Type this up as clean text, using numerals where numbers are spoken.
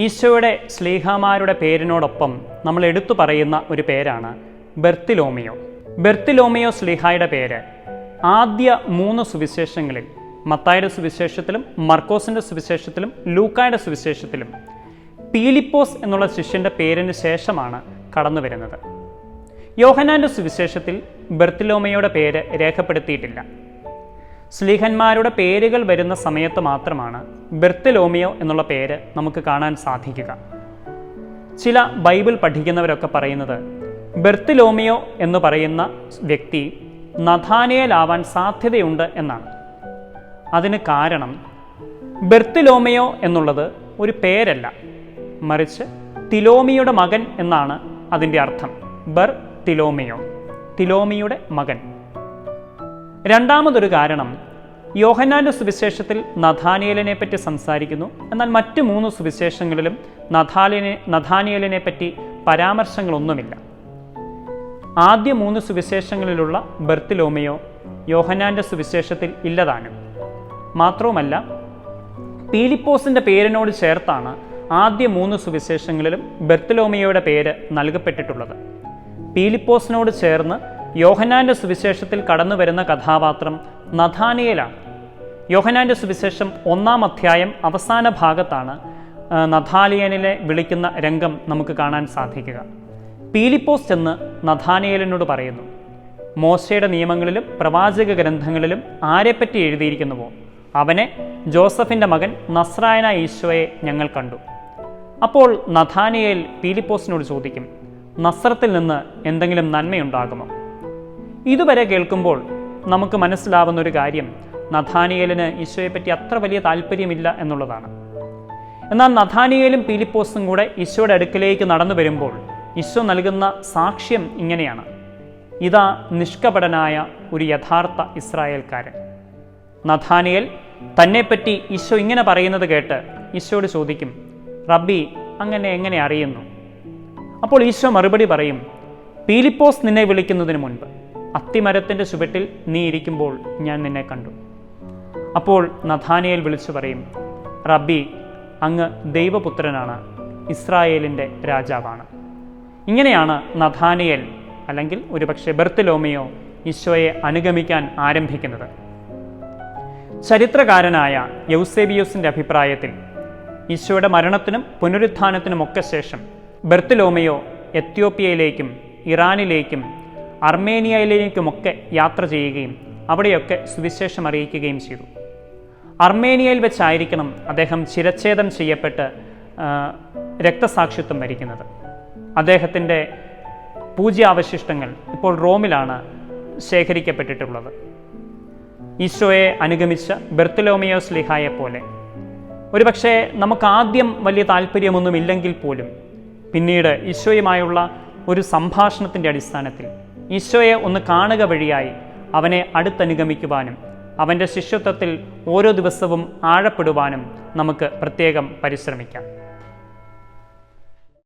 ഈശോയുടെ ശ്ലീഹാമാരുടെ പേരിനോടൊപ്പം നമ്മൾ എടുത്തു പറയുന്ന ഒരു പേരാണ് ബർത്തിലോമിയോ. ബർത്തിലോമിയോ ശ്ലീഹായുടെ പേര് ആദ്യ 3 സുവിശേഷങ്ങളിൽ, മത്തായിയുടെ സുവിശേഷത്തിലും മർക്കോസിൻ്റെ സുവിശേഷത്തിലും ലൂക്കായുടെ സുവിശേഷത്തിലും പീലിപ്പോസ് എന്നുള്ള ശിഷ്യൻ്റെ പേരിന് ശേഷമാണ് കടന്നു വരുന്നത്. യോഹന്നാൻ്റെ സുവിശേഷത്തിൽ ബർത്തിലോമിയോയുടെ പേര് രേഖപ്പെടുത്തിയിട്ടില്ല. ശ്ലീഹന്മാരുടെ പേരുകൾ വരുന്ന സമയത്ത് മാത്രമാണ് ബർത്തിലോമിയോ എന്നുള്ള പേര് നമുക്ക് കാണാൻ സാധിക്കുക. ചില ബൈബിൾ പഠിക്കുന്നവരൊക്കെ പറയുന്നത് ബർത്തിലോമിയോ എന്ന് പറയുന്ന വ്യക്തി നഥാനിയേലാവാൻ സാധ്യതയുണ്ട് എന്നാണ്. അതിന് കാരണം ബർത്തിലോമിയോ എന്നുള്ളത് ഒരു പേരല്ല, മറിച്ച് തിലോമിയുടെ മകൻ എന്നാണ് അതിൻ്റെ അർത്ഥം. ബർത്തിലോമിയോ, തിലോമിയുടെ മകൻ. രണ്ടാമതൊരു കാരണം, യോഹന്നാൻ്റെ സുവിശേഷത്തിൽ നഥാനിയേലിനെ പറ്റി സംസാരിക്കുന്നു, എന്നാൽ മറ്റ് 3 സുവിശേഷങ്ങളിലും നഥാനിയേലിനെ പറ്റി പരാമർശങ്ങളൊന്നുമില്ല. ആദ്യ 3 സുവിശേഷങ്ങളിലുള്ള ബർത്തിലോമിയോ യോഹന്നാൻ്റെ സുവിശേഷത്തിൽ ഇല്ലതാനും. മാത്രവുമല്ല, പീലിപ്പോസിൻ്റെ പേരിനോട് ചേർത്താണ് ആദ്യ 3 സുവിശേഷങ്ങളിലും ബർത്തിലോമിയോയുടെ പേര് നൽകപ്പെട്ടിട്ടുള്ളത്. പീലിപ്പോസിനോട് ചേർന്ന് യോഹന്നാൻ്റെ സുവിശേഷത്തിൽ കടന്നു വരുന്ന കഥാപാത്രം നഥാനിയേലാണ്. യോഹന്നാൻ്റെ സുവിശേഷം 1-ാം അധ്യായം അവസാന ഭാഗത്താണ് നഥാനിയേലിനെ വിളിക്കുന്ന രംഗം നമുക്ക് കാണാൻ സാധിക്കുക. പീലിപ്പോസ് ചെന്ന് നഥാനിയേലിനോട് പറയുന്നു, മോശയുടെ നിയമങ്ങളിലും പ്രവാചക ഗ്രന്ഥങ്ങളിലും ആരെപ്പറ്റി എഴുതിയിരിക്കുന്നുവോ അവനെ, ജോസഫിൻ്റെ മകൻ നസ്രായനായ ഈശോയെ ഞങ്ങൾ കണ്ടു. അപ്പോൾ നഥാനിയേൽ പീലിപ്പോസിനോട് ചോദിക്കും, നസ്രത്തിൽ നിന്ന് എന്തെങ്കിലും നന്മയുണ്ടാകുമോ? ഇതുവരെ കേൾക്കുമ്പോൾ നമുക്ക് മനസ്സിലാവുന്ന ഒരു കാര്യം, നഥാനിയേലിന് ഈശോയെപ്പറ്റി അത്ര വലിയ താല്പര്യമില്ല എന്നുള്ളതാണ്. എന്നാൽ നഥാനിയേലും പീലിപ്പോസും കൂടെ ഈശോയുടെ അടുക്കലേക്ക് നടന്നു വരുമ്പോൾ ഈശോ നൽകുന്ന സാക്ഷ്യം ഇങ്ങനെയാണ്: ഇതാ നിഷ്കപടനായ ഒരു യഥാർത്ഥ ഇസ്രായേൽക്കാരൻ. നഥാനിയേൽ തന്നെപ്പറ്റി ഈശോ ഇങ്ങനെ പറയുന്നത് കേട്ട് ഈശോയോട് ചോദിക്കും, റബ്ബി, അങ്ങനെ എങ്ങനെ അറിയുന്നു? അപ്പോൾ ഈശോ മറുപടി പറയും, പീലിപ്പോസ് നിന്നെ വിളിക്കുന്നതിന് മുൻപ് അത്തിമരത്തിൻ്റെ ചുവട്ടിൽ നീ ഇരിക്കുമ്പോൾ ഞാൻ നിന്നെ കണ്ടു. അപ്പോൾ നഥാനിയേൽ വിളിച്ചു പറയും, റബ്ബി, അങ്ങ് ദൈവപുത്രനാണ്, ഇസ്രായേലിൻ്റെ രാജാവാണ്. ഇങ്ങനെയാണ് നഥാനിയേൽ, അല്ലെങ്കിൽ ഒരുപക്ഷെ ബർത്തിലോമിയോ, ഈശോയെ അനുഗമിക്കാൻ ആരംഭിക്കുന്നത്. ചരിത്രകാരനായ യൗസേബിയോസിൻ്റെ അഭിപ്രായത്തിൽ ഈശോയുടെ മരണത്തിനും പുനരുത്ഥാനത്തിനുമൊക്കെ ശേഷം ബർത്തിലോമിയോ എത്യോപ്യയിലേക്കും ഇറാനിലേക്കും അർമേനിയയിലേക്കുമൊക്കെ യാത്ര ചെയ്യുകയും അവിടെയൊക്കെ സുവിശേഷം അറിയിക്കുകയും ചെയ്തു. അർമേനിയയിൽ വെച്ചായിരിക്കണം അദ്ദേഹം ശിരച്ഛേദം ചെയ്യപ്പെട്ട് രക്തസാക്ഷിത്വം വരിക്കുന്നത്. അദ്ദേഹത്തിൻ്റെ പൂജ്യാവശിഷ്ടങ്ങൾ ഇപ്പോൾ റോമിലാണ് ശേഖരിക്കപ്പെട്ടിട്ടുള്ളത്. ഈശോയെ അനുഗമിച്ച ബർത്തിലോമിയോ ശ്ലീഹായെ പോലെ ഒരുപക്ഷെ നമുക്ക് ആദ്യം വലിയ താല്പര്യമൊന്നുമില്ലെങ്കിൽ പോലും പിന്നീട് ഈശോയുമായുള്ള ഒരു സംഭാഷണത്തിൻ്റെ അടിസ്ഥാനത്തിൽ ഈശോയെ ഒന്ന് കാണുക വഴിയായി അവനെ അടുത്തനുഗമിക്കുവാനും അവൻ്റെ ശിഷ്യത്വത്തിൽ ഓരോ ദിവസവും ആഴപ്പെടുവാനും നമുക്ക് പ്രത്യേകം പരിശ്രമിക്കാം.